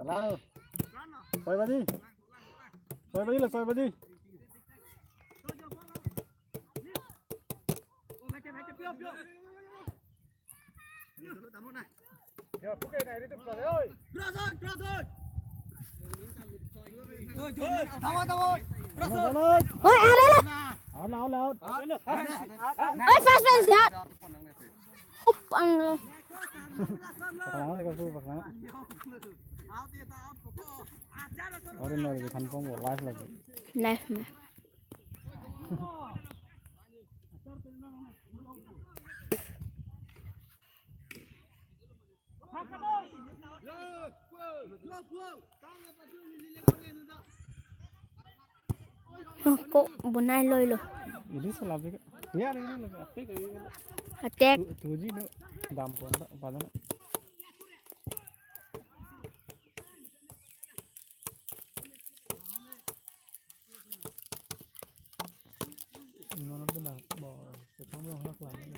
Nào, xoay vào đi, là xoay vào đi. Phút này đi tục ơi. Ra rồi. Thôi. Ôi à đây là. Nào. Ôi fast giat. Up ang. Nào cái phu bạc nào. Ở đây này thành công của live là gì? Live. Kok bunai loy lo. Ini salah juga. Ya ini lagi apik ini. Attack. Tuji no dampon tak pada. Mana benar boy. Ketemu hak lain.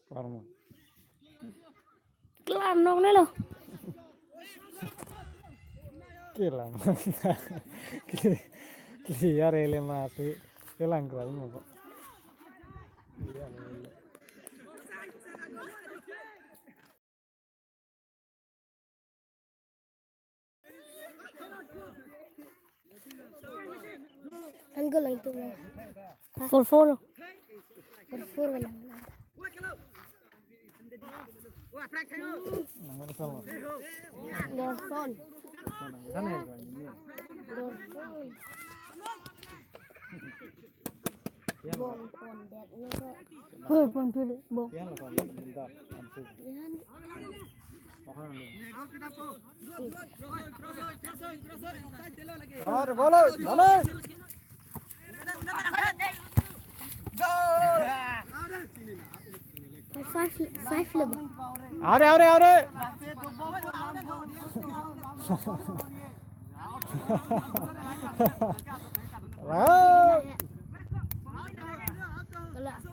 Karma. Kelam nong này lo. Kelam. Clear ele mati. Kelang kelam apa? Angle lang ito. 4-4. 4-4 wala. Nomor sama. Dorson. Sana ya ini. Dorson. Bon kondet ni ko. Hoy, pon pilih. Bon. Yan lah kalau bentar. Yan. और बोलो बोलो Five level. अरे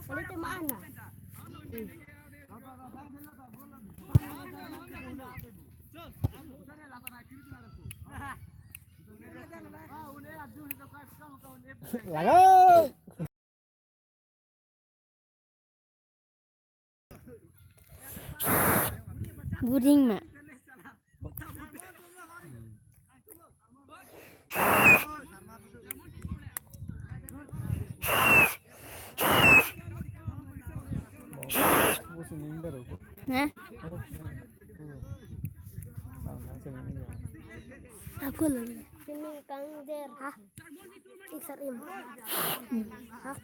Kalau itu mana? Lago. Buding mak. Hah? Aku loh. Sini Kang Der. Hah? Iksarim. Hah?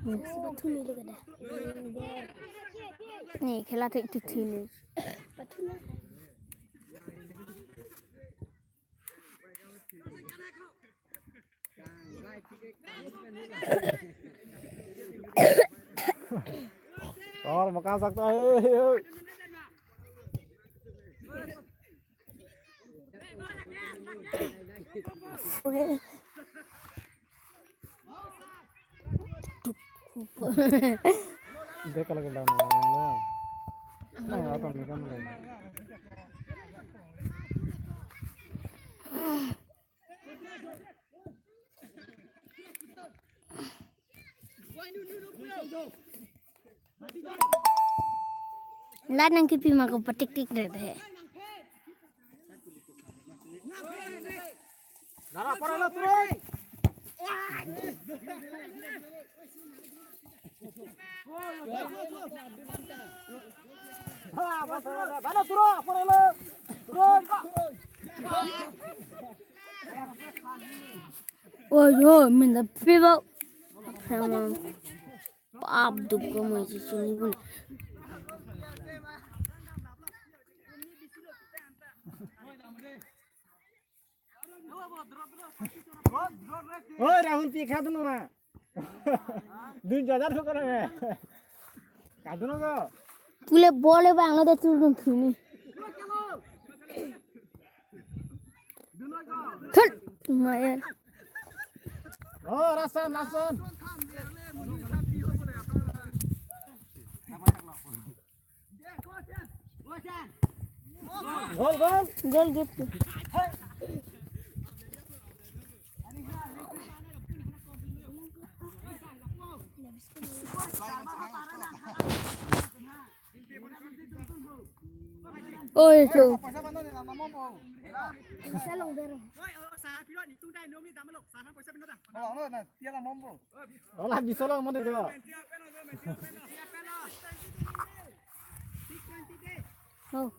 Batu ni lagi dah. Ni खेला ठीक ठीक थी ले. Batu ni. और मकान सकता है Okay. देख लगे डाउन नहीं आता नहीं कम नहीं Ladang kipi makan petik tik deh. Nara parala turun हाँ बस बना तुरो परलो तुरो Oh yo, minta piba. Sama ab duga masih sini pun. ओए राहुल पी खा दूँ ना दिन ज़्यादा ठोकर है खा दूँ ना Pule boleh bang, ada turun sini. Hei, lumayan. oh rasan rasan gol gol Gol gitu. Oh itu. Salong berang. olah bisa lah mana dia Oh.